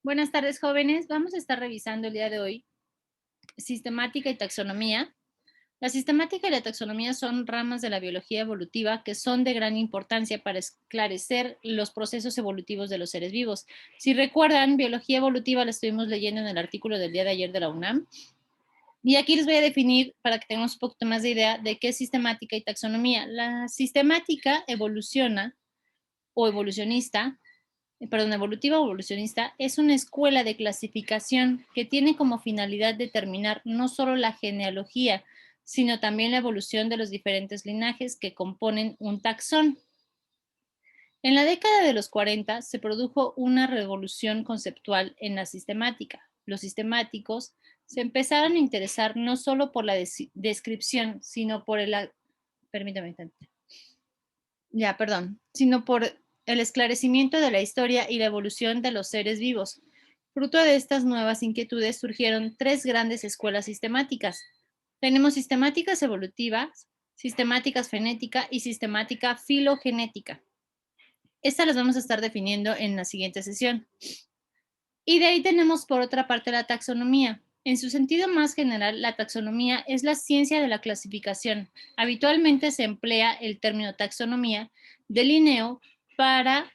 Buenas tardes, jóvenes. Vamos a estar revisando el día de hoy sistemática y taxonomía. La sistemática y la taxonomía son ramas de la biología evolutiva que son de gran importancia para esclarecer los procesos evolutivos de los seres vivos. Si recuerdan, biología evolutiva la estuvimos leyendo en el artículo del día de ayer de la UNAM. Y aquí les voy a definir, para que tengamos un poquito más de idea, de qué es sistemática y taxonomía. La sistemática evoluciona o evolucionista evolutiva o evolucionista, es una escuela de clasificación que tiene como finalidad determinar no solo la genealogía, sino también la evolución de los diferentes linajes que componen un taxón. En la década de los 40 se produjo una revolución conceptual en la sistemática. Los sistemáticos se empezaron a interesar no solo por la descripción, sino por el... Permítame sino por el esclarecimiento de la historia y la evolución de los seres vivos. Fruto de estas nuevas inquietudes surgieron tres grandes escuelas sistemáticas. Tenemos sistemáticas evolutivas, sistemáticas fenética y sistemática filogenética. Estas las vamos a estar definiendo en la siguiente sesión. Y de ahí tenemos por otra parte la taxonomía. En su sentido más general, la taxonomía es la ciencia de la clasificación. Habitualmente se emplea el término taxonomía de Linneo para,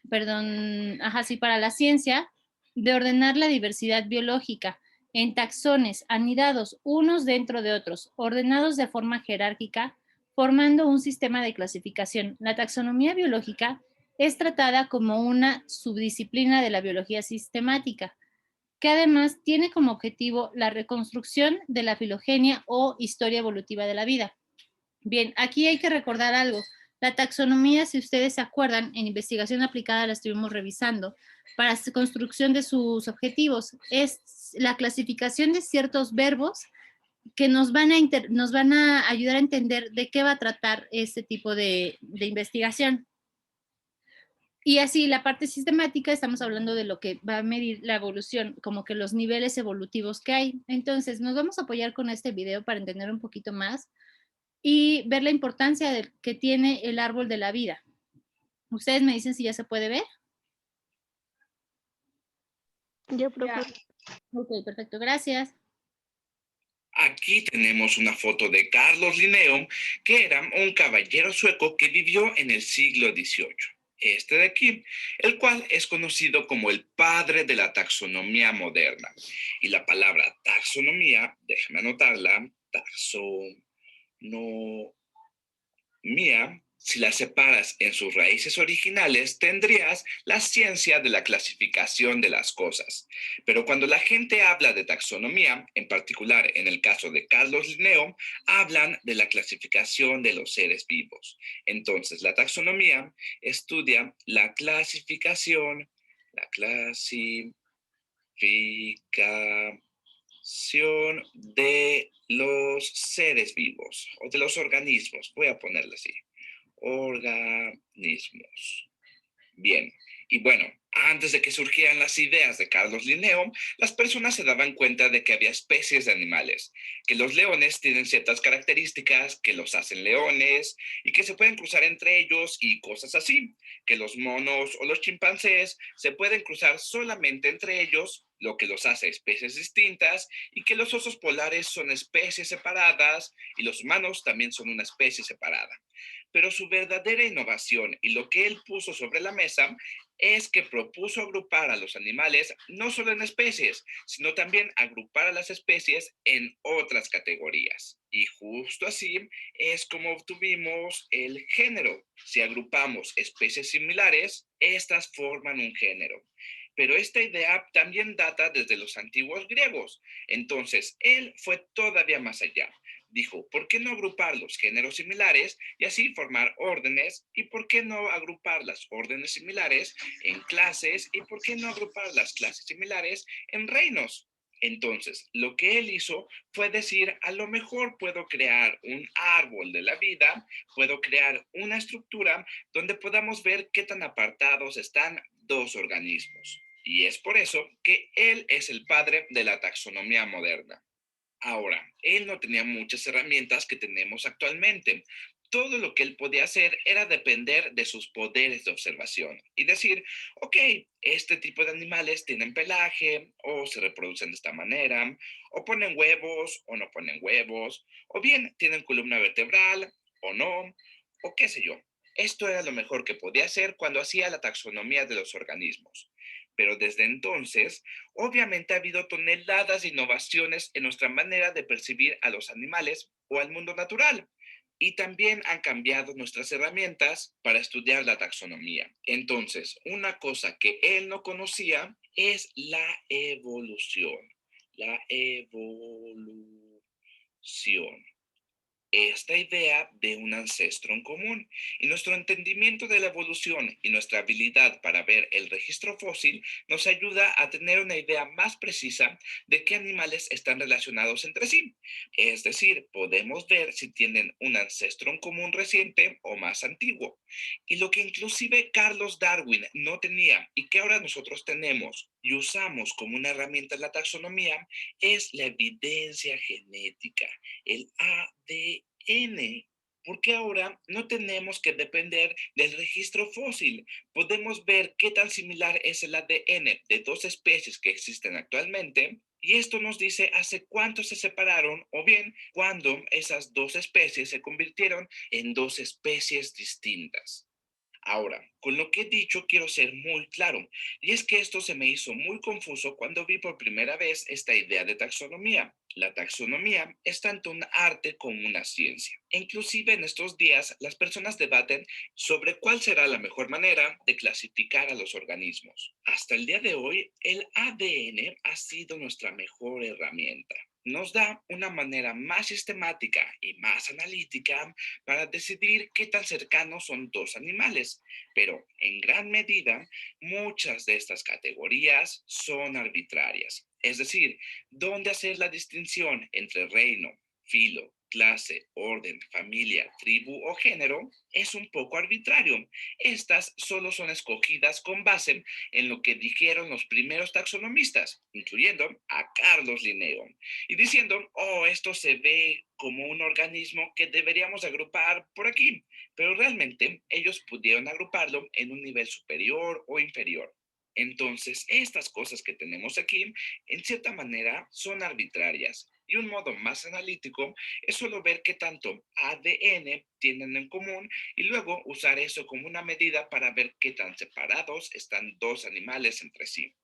para la ciencia de ordenar la diversidad biológica en taxones anidados unos dentro de otros, ordenados de forma jerárquica, formando un sistema de clasificación. La taxonomía biológica es tratada como una subdisciplina de la biología sistemática, que además tiene como objetivo la reconstrucción de la filogenia o historia evolutiva de la vida. Bien, aquí hay que recordar algo. La taxonomía, si ustedes se acuerdan, en investigación aplicada la estuvimos revisando para la construcción de sus objetivos. Es la clasificación de ciertos verbos que nos van a ayudar a entender de qué va a tratar este tipo de investigación. Y así, la parte sistemática, estamos hablando de lo que va a medir la evolución, como que los niveles evolutivos que hay. Entonces, nos vamos a apoyar con este video para entender un poquito más y ver la importancia que tiene el árbol de la vida. Ustedes me dicen si ya se puede ver. Ya, profe. Ok, perfecto, gracias. Aquí tenemos una foto de Carlos Linneo, que era un caballero sueco que vivió en el siglo XVIII. Este de aquí, el cual es conocido como el padre de la taxonomía moderna. Y la palabra taxonomía, déjame anotarla, taxonomía, si la separas en sus raíces originales, tendrías la ciencia de la clasificación de las cosas. Pero cuando la gente habla de taxonomía, en particular en el caso de Carlos Linneo, hablan de la clasificación de los seres vivos. Entonces, la taxonomía estudia la clasificación de los seres vivos o de los organismos, voy a ponerle así, organismos. Bien, y bueno, antes de que surgieran las ideas de Carlos Linneo, las personas se daban cuenta de que había especies de animales, que los leones tienen ciertas características que los hacen leones y que se pueden cruzar entre ellos y cosas así, que los monos o los chimpancés se pueden cruzar solamente entre ellos, lo que los hace especies distintas, y que los osos polares son especies separadas y los humanos también son una especie separada. Pero su verdadera innovación y lo que él puso sobre la mesa es que propuso agrupar a los animales no solo en especies, sino también agrupar a las especies en otras categorías. Y justo así es como obtuvimos el género. Si agrupamos especies similares, estas forman un género. Pero esta idea también data desde los antiguos griegos. Entonces, él fue todavía más allá. Dijo, ¿por qué no agrupar los géneros similares y así formar órdenes? ¿Y por qué no agrupar las órdenes similares en clases? ¿Y por qué no agrupar las clases similares en reinos? Entonces, lo que él hizo fue decir, a lo mejor puedo crear un árbol de la vida, puedo crear una estructura donde podamos ver qué tan apartados están dos organismos. Y es por eso que él es el padre de la taxonomía moderna. Ahora, él no tenía muchas herramientas que tenemos actualmente. todo lo que él podía hacer era depender de sus poderes de observación y decir, ok, este tipo de animales tienen pelaje o se reproducen de esta manera, o ponen huevos o no ponen huevos, o bien tienen columna vertebral o no, o qué sé yo. Esto era lo mejor que podía hacer cuando hacía la taxonomía de los organismos. Pero desde entonces, obviamente ha habido toneladas de innovaciones en nuestra manera de percibir a los animales o al mundo natural. Y también han cambiado nuestras herramientas para estudiar la taxonomía. Entonces, una cosa que él no conocía es la evolución. La evolución, esta idea de un ancestro en común. Y nuestro entendimiento de la evolución y nuestra habilidad para ver el registro fósil nos ayuda a tener una idea más precisa de qué animales están relacionados entre sí. Es decir, podemos ver si tienen un ancestro en común reciente o más antiguo. Y lo que inclusive Carlos Darwin no tenía y que ahora nosotros tenemos y usamos como una herramienta en la taxonomía es la evidencia genética, el ADN, porque ahora no tenemos que depender del registro fósil. Podemos ver qué tan similar es el ADN de dos especies que existen actualmente y esto nos dice hace cuánto se separaron o bien cuándo esas dos especies se convirtieron en dos especies distintas. Ahora, con lo que he dicho quiero ser muy claro, y es que esto se me hizo muy confuso cuando vi por primera vez esta idea de taxonomía. La taxonomía es tanto un arte como una ciencia. E inclusive en estos días las personas debaten sobre cuál será la mejor manera de clasificar a los organismos. Hasta el día de hoy, el ADN ha sido nuestra mejor herramienta. Nos da una manera más sistemática y más analítica para decidir qué tan cercanos son dos animales, pero en gran medida muchas de estas categorías son arbitrarias. Es decir, dónde hacer la distinción entre reino, filo, clase, orden, familia, tribu o género es un poco arbitrario. Estas solo son escogidas con base en lo que dijeron los primeros taxonomistas, incluyendo a Carlos Linneo, y diciendo, oh, esto se ve como un organismo que deberíamos agrupar por aquí, pero realmente ellos pudieron agruparlo en un nivel superior o inferior. Entonces, estas cosas que tenemos aquí, en cierta manera, son arbitrarias. Y un modo más analítico es solo ver qué tanto ADN tienen en común y luego usar eso como una medida para ver qué tan separados están dos animales entre sí.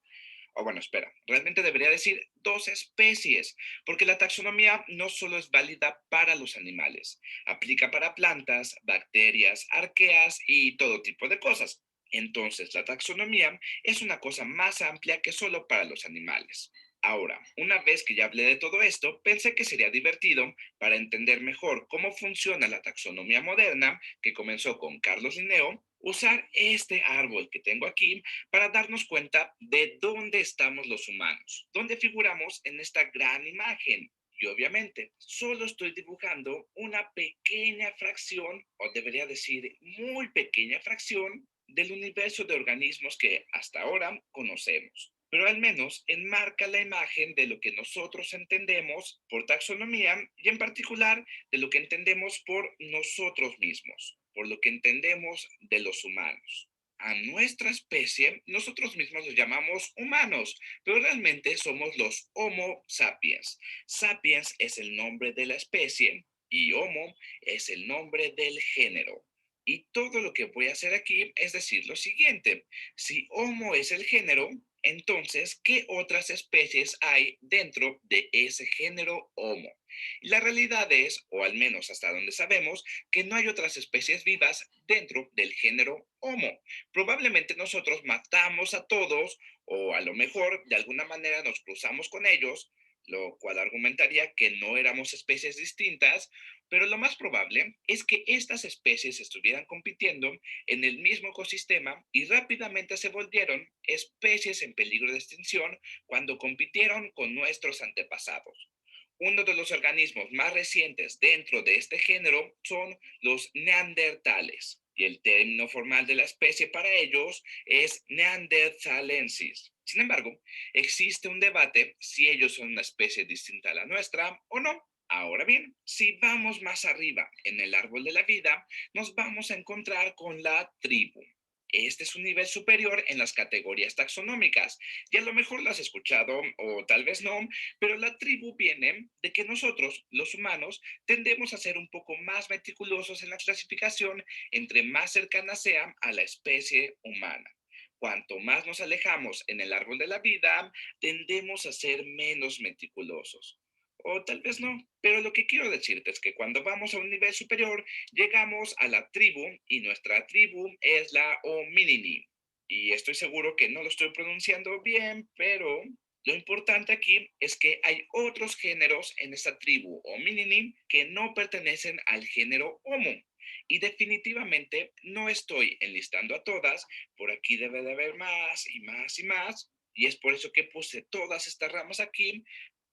O bueno, espera, realmente debería decir dos especies, porque la taxonomía no solo es válida para los animales, aplica para plantas, bacterias, arqueas y todo tipo de cosas. Entonces, la taxonomía es una cosa más amplia que solo para los animales. Ahora, una vez que ya hablé de todo esto, pensé que sería divertido para entender mejor cómo funciona la taxonomía moderna, que comenzó con Carlos Linneo, usar este árbol que tengo aquí para darnos cuenta de dónde estamos los humanos, dónde figuramos en esta gran imagen. Y obviamente, solo estoy dibujando una pequeña fracción, o debería decir muy pequeña fracción, del universo de organismos que hasta ahora conocemos. Pero al menos enmarca la imagen de lo que nosotros entendemos por taxonomía y en particular de lo que entendemos por nosotros mismos, por lo que entendemos de los humanos. A nuestra especie, nosotros mismos los llamamos humanos, pero realmente somos los Homo sapiens. Sapiens es el nombre de la especie y Homo es el nombre del género. Y todo lo que voy a hacer aquí es decir lo siguiente. Si Homo es el género, entonces, ¿qué otras especies hay dentro de ese género Homo? Y la realidad es, o al menos hasta donde sabemos, que no hay otras especies vivas dentro del género Homo. Probablemente nosotros matamos a todos o a lo mejor de alguna manera nos cruzamos con ellos, lo cual argumentaría que no éramos especies distintas, pero lo más probable es que estas especies estuvieran compitiendo en el mismo ecosistema y rápidamente se volvieron especies en peligro de extinción cuando compitieron con nuestros antepasados. Uno de los organismos más recientes dentro de este género son los neandertales, y el término formal de la especie para ellos es neanderthalensis. Sin embargo, existe un debate si ellos son una especie distinta a la nuestra o no. Ahora bien, si vamos más arriba en el árbol de la vida, nos vamos a encontrar con la tribu. Este es un nivel superior en las categorías taxonómicas. Y a lo mejor lo has escuchado o tal vez no, pero la tribu viene de que nosotros, los humanos, tendemos a ser un poco más meticulosos en la clasificación entre más cercana sea a la especie humana. Cuanto más nos alejamos en el árbol de la vida, tendemos a ser menos meticulosos. O tal vez no, pero lo que quiero decirte es que cuando vamos a un nivel superior, llegamos a la tribu y nuestra tribu es la Hominini. Y estoy seguro que no lo estoy pronunciando bien, pero lo importante aquí es que hay otros géneros en esta tribu Hominini que no pertenecen al género Homo. Y definitivamente no estoy enlistando a todas, por aquí debe de haber más y más y más, y es por eso que puse todas estas ramas aquí,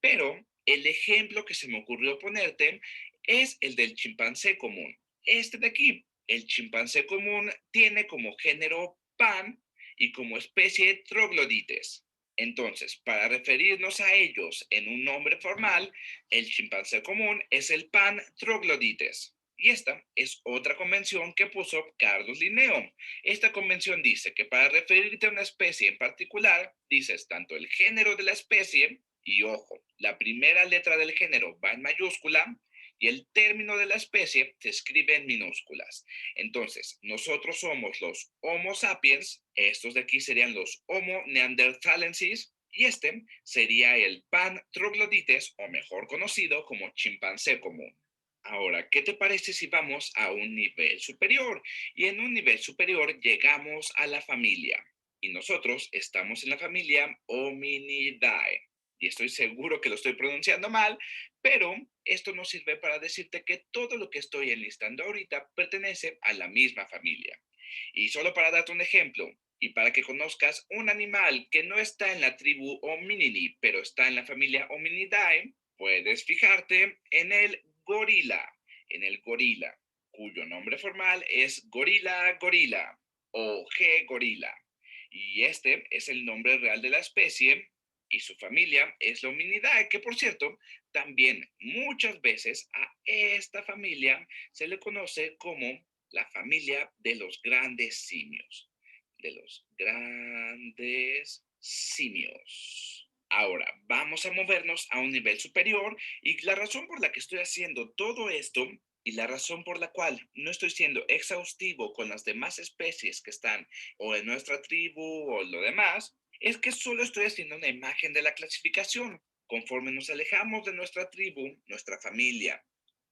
pero el ejemplo que se me ocurrió ponerte es el del chimpancé común. Este de aquí, el chimpancé común, tiene como género pan y como especie troglodites. Entonces, para referirnos a ellos en un nombre formal, el chimpancé común es el pan troglodites. Y esta es otra convención que puso Carlos Linneo. Esta convención dice que para referirte a una especie en particular, dices tanto el género de la especie, y ojo, la primera letra del género va en mayúscula y el término de la especie se escribe en minúsculas. Entonces, nosotros somos los Homo sapiens, estos de aquí serían los Homo neanderthalensis, y este sería el Pan troglodites, o mejor conocido como chimpancé común. Ahora, ¿qué te parece si vamos a un nivel superior? Y en un nivel superior llegamos a la familia. Y nosotros estamos en la familia Hominidae. Y estoy seguro que lo estoy pronunciando mal, pero esto nos sirve para decirte que todo lo que estoy enlistando ahorita pertenece a la misma familia. Y solo para darte un ejemplo, y para que conozcas un animal que no está en la tribu Hominini, pero está en la familia Hominidae, puedes fijarte en el gorila, cuyo nombre formal es gorila gorila o G gorila. Y este es el nombre real de la especie y su familia es la Hominidae, que por cierto, también muchas veces a esta familia se le conoce como la familia de los grandes simios. De los grandes simios. Ahora, vamos a movernos a un nivel superior y la razón por la que estoy haciendo todo esto y la razón por la cual no estoy siendo exhaustivo con las demás especies que están o en nuestra tribu o lo demás, es que solo estoy haciendo una imagen de la clasificación. Conforme nos alejamos de nuestra tribu, nuestra familia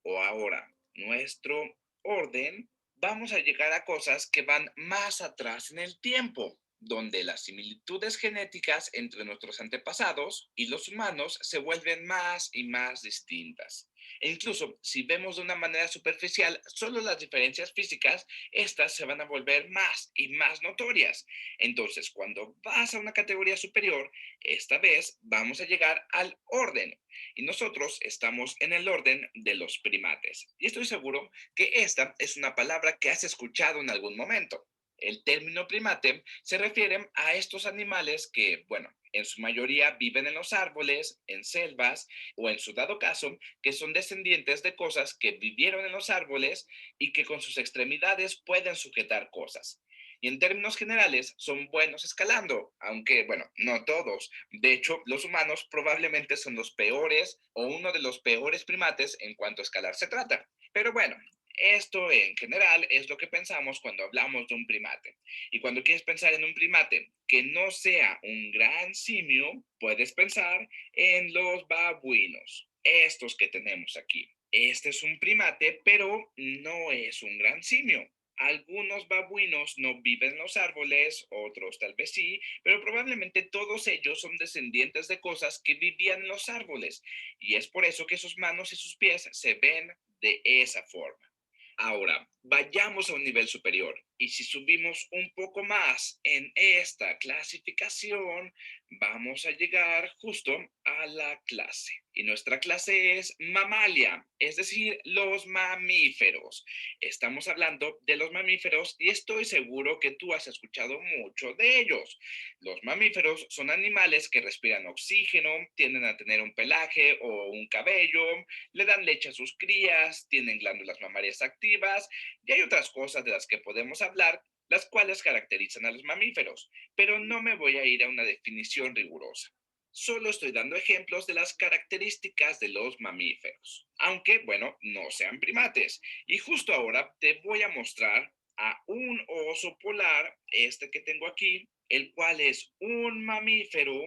o ahora nuestro orden, vamos a llegar a cosas que van más atrás en el tiempo, donde las similitudes genéticas entre nuestros antepasados y los humanos se vuelven más y más distintas. E incluso si vemos de una manera superficial solo las diferencias físicas, estas se van a volver más y más notorias. Entonces, cuando vas a una categoría superior, esta vez vamos a llegar al orden. Y nosotros estamos en el orden de los primates. Y estoy seguro que esta es una palabra que has escuchado en algún momento. El término primate se refiere a estos animales que, bueno, en su mayoría viven en los árboles, en selvas o en su dado caso, que son descendientes de cosas que vivieron en los árboles y que con sus extremidades pueden sujetar cosas. Y en términos generales son buenos escalando, aunque, bueno, no todos. De hecho, los humanos probablemente son los peores o uno de los peores primates en cuanto a escalar se trata. Pero bueno, esto en general es lo que pensamos cuando hablamos de un primate. Y cuando quieres pensar en un primate que no sea un gran simio, puedes pensar en los babuinos, estos que tenemos aquí. Este es un primate, pero no es un gran simio. Algunos babuinos no viven en los árboles, otros tal vez sí, pero probablemente todos ellos son descendientes de cosas que vivían en los árboles. Y es por eso que sus manos y sus pies se ven de esa forma. Ahora, vayamos a un nivel superior Y si subimos un poco más en esta clasificación, vamos a llegar justo a la clase. Y nuestra clase es mamalia, es decir, los mamíferos. Estamos hablando de los mamíferos y estoy seguro que tú has escuchado mucho de ellos. Los mamíferos son animales que respiran oxígeno, tienden a tener un pelaje o un cabello, le dan leche a sus crías, tienen glándulas mamarias activas y hay otras cosas de las que podemos hablar, las cuales caracterizan a los mamíferos, pero no me voy a ir a una definición rigurosa. Solo estoy dando ejemplos de las características de los mamíferos, aunque, bueno, no sean primates. Y justo ahora te voy a mostrar a un oso polar, este que tengo aquí, el cual es un mamífero,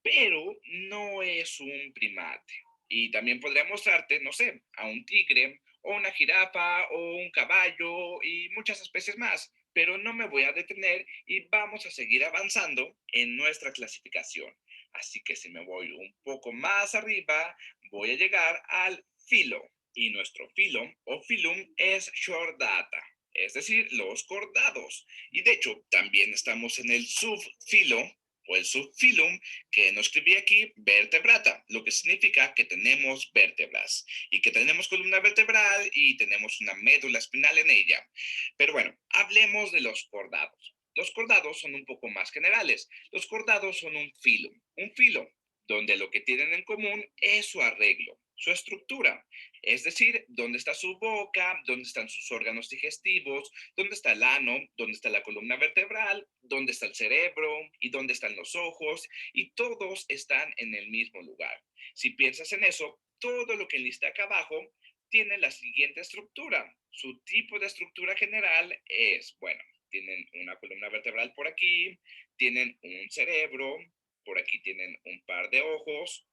pero no es un primate. Y también podría mostrarte, no sé, a un tigre o una jirafa o un caballo y muchas especies más, pero no me voy a detener y vamos a seguir avanzando en nuestra clasificación. Así que si me voy un poco más arriba, voy a llegar al filo. Y nuestro filo o filum es chordata, es decir, los cordados. Y de hecho, también estamos en el subfilo o el subfilum, que no escribí aquí, vertebrata, lo que significa que tenemos vértebras y que tenemos columna vertebral y tenemos una médula espinal en ella. Pero bueno, hablemos de los cordados. Los cordados son un poco más generales. Los cordados son un filo, donde lo que tienen en común es su arreglo, su estructura, es decir, dónde está su boca, dónde están sus órganos digestivos, dónde está el ano, dónde está la columna vertebral, dónde está el cerebro y dónde están los ojos, y todos están en el mismo lugar. Si piensas en eso, todo lo que enlisté acá abajo tiene la siguiente estructura. Su tipo de estructura general es, bueno, tienen una columna vertebral por aquí, tienen un cerebro, por aquí tienen un par de ojos,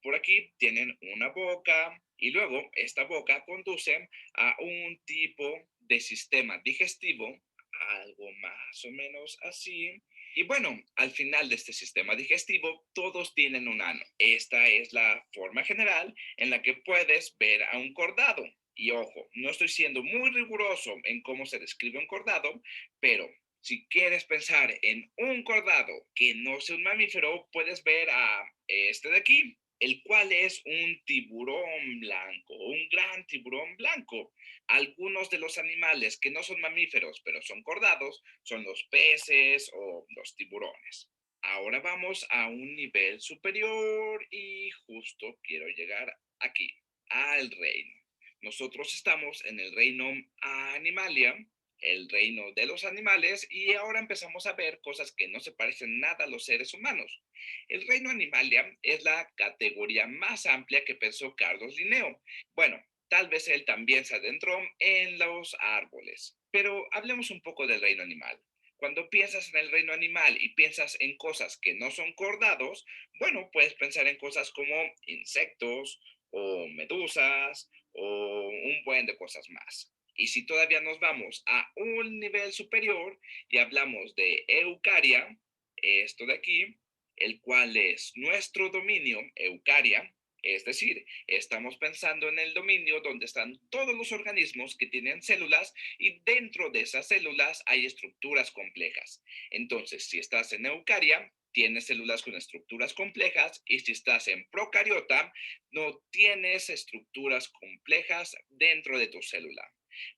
por aquí tienen una boca y luego esta boca conduce a un tipo de sistema digestivo, algo más o menos así. Y bueno, al final de este sistema digestivo, todos tienen un ano. Esta es la forma general en la que puedes ver a un cordado. Y ojo, no estoy siendo muy riguroso en cómo se describe un cordado, pero si quieres pensar en un cordado que no sea un mamífero, puedes ver a este de aquí, el cual es un tiburón blanco, un gran tiburón blanco. Algunos de los animales que no son mamíferos, pero son cordados, son los peces o los tiburones. Ahora vamos a un nivel superior y justo quiero llegar aquí, al reino. Nosotros estamos en el reino Animalia, el reino de los animales, y ahora empezamos a ver cosas que no se parecen nada a los seres humanos. El reino Animalia es la categoría más amplia que pensó Carlos Linneo. Bueno, tal vez él también se adentró en los árboles. Pero hablemos un poco del reino animal. Cuando piensas en el reino animal y piensas en cosas que no son cordados, bueno, puedes pensar en cosas como insectos o medusas o un buen de cosas más. Y si todavía nos vamos a un nivel superior y hablamos de Eucaria, esto de aquí, el cual es nuestro dominio, Eucaria, es decir, estamos pensando en el dominio donde están todos los organismos que tienen células y dentro de esas células hay estructuras complejas. Entonces, si estás en Eucaria, tienes células con estructuras complejas y si estás en procariota, no tienes estructuras complejas dentro de tu célula.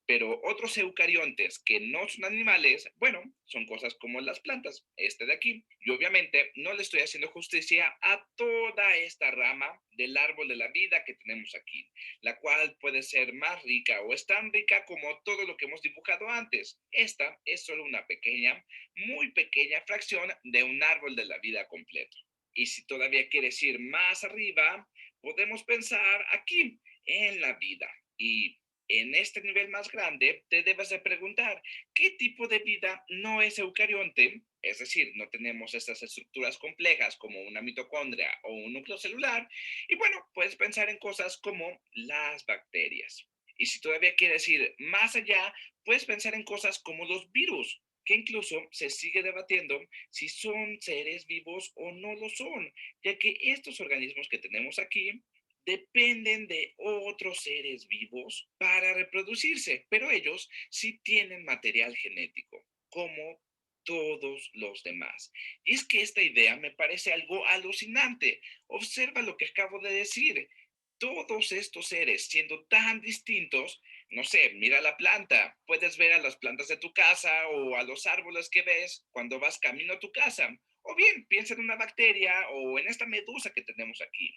Pero otros eucariontes que no son animales, bueno, son cosas como las plantas, este de aquí. Y obviamente no le estoy haciendo justicia a toda esta rama del árbol de la vida que tenemos aquí, la cual puede ser más rica o es tan rica como todo lo que hemos dibujado antes. Esta es solo una pequeña, muy pequeña fracción de un árbol de la vida completo. Y si todavía quieres ir más arriba, podemos pensar aquí en la vida. Y en este nivel más grande, te debes de preguntar, ¿qué tipo de vida no es eucarionte? Es decir, no tenemos estas estructuras complejas como una mitocondria o un núcleo celular. Y bueno, puedes pensar en cosas como las bacterias. Y si todavía quieres ir más allá, puedes pensar en cosas como los virus, que incluso se sigue debatiendo si son seres vivos o no lo son, ya que estos organismos que tenemos aquí dependen de otros seres vivos para reproducirse, pero ellos sí tienen material genético, como todos los demás. Y es que esta idea me parece algo alucinante. Observa lo que acabo de decir. Todos estos seres, siendo tan distintos, no sé, mira la planta, puedes ver a las plantas de tu casa o a los árboles que ves cuando vas camino a tu casa. O bien, piensa en una bacteria o en esta medusa que tenemos aquí.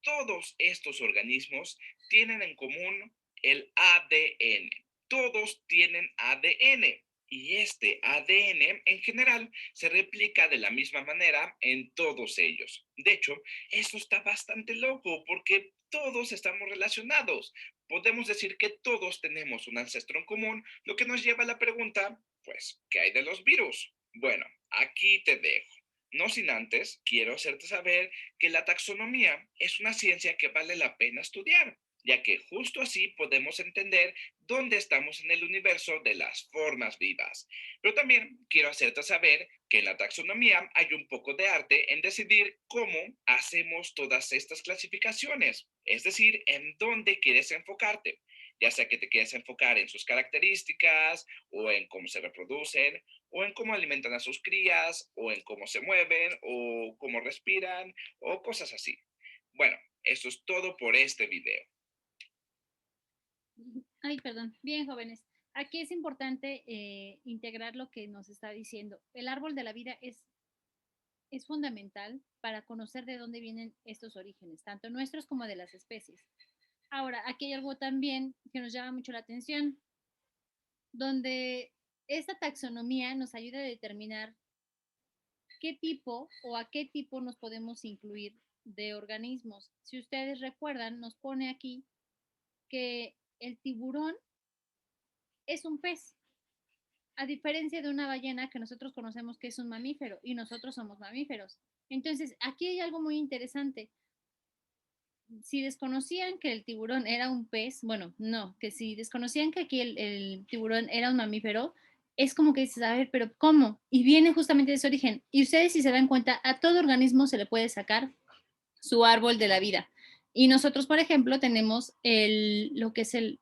Todos estos organismos tienen en común el ADN. Todos tienen ADN. Y este ADN en general se replica de la misma manera en todos ellos. De hecho, eso está bastante loco porque todos estamos relacionados. Podemos decir que todos tenemos un ancestro en común, lo que nos lleva a la pregunta, pues, ¿qué hay de los virus? Bueno, aquí te dejo. No sin antes, quiero hacerte saber que la taxonomía es una ciencia que vale la pena estudiar, ya que justo así podemos entender dónde estamos en el universo de las formas vivas. Pero también quiero hacerte saber que en la taxonomía hay un poco de arte en decidir cómo hacemos todas estas clasificaciones, es decir, en dónde quieres enfocarte, ya sea que te quieras enfocar en sus características o en cómo se reproducen o en cómo alimentan a sus crías, o en cómo se mueven, o cómo respiran, o cosas así. Bueno, eso es todo por este video. Ay, perdón. Bien, jóvenes. Aquí es importante integrar lo que nos está diciendo. El árbol de la vida es fundamental para conocer de dónde vienen estos orígenes, tanto nuestros como de las especies. Ahora, aquí hay algo también que nos llama mucho la atención, donde esta taxonomía nos ayuda a determinar qué tipo o a qué tipo nos podemos incluir de organismos. Si ustedes recuerdan, nos pone aquí que el tiburón es un pez, a diferencia de una ballena que nosotros conocemos que es un mamífero y nosotros somos mamíferos. Entonces, aquí hay algo muy interesante. Si desconocían que el tiburón era un pez, bueno, no, que si desconocían que aquí el tiburón era un mamífero, es como que dices, a ver, pero ¿cómo? Y viene justamente de ese origen. Y ustedes, si se dan cuenta, a todo organismo se le puede sacar su árbol de la vida. Y nosotros, por ejemplo, tenemos lo que es el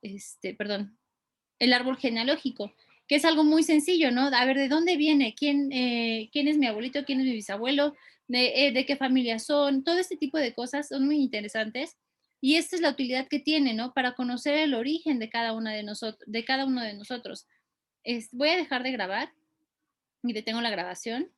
árbol genealógico, que es algo muy sencillo, ¿no? A ver, ¿de dónde viene? ¿Quién es mi abuelito? ¿Quién es mi bisabuelo? ¿De qué familia son? Todo este tipo de cosas son muy interesantes. Y esta es la utilidad que tiene, ¿no? Para conocer el origen de cada una de nosotros, de cada uno de nosotros. Voy a dejar de grabar y detengo la grabación.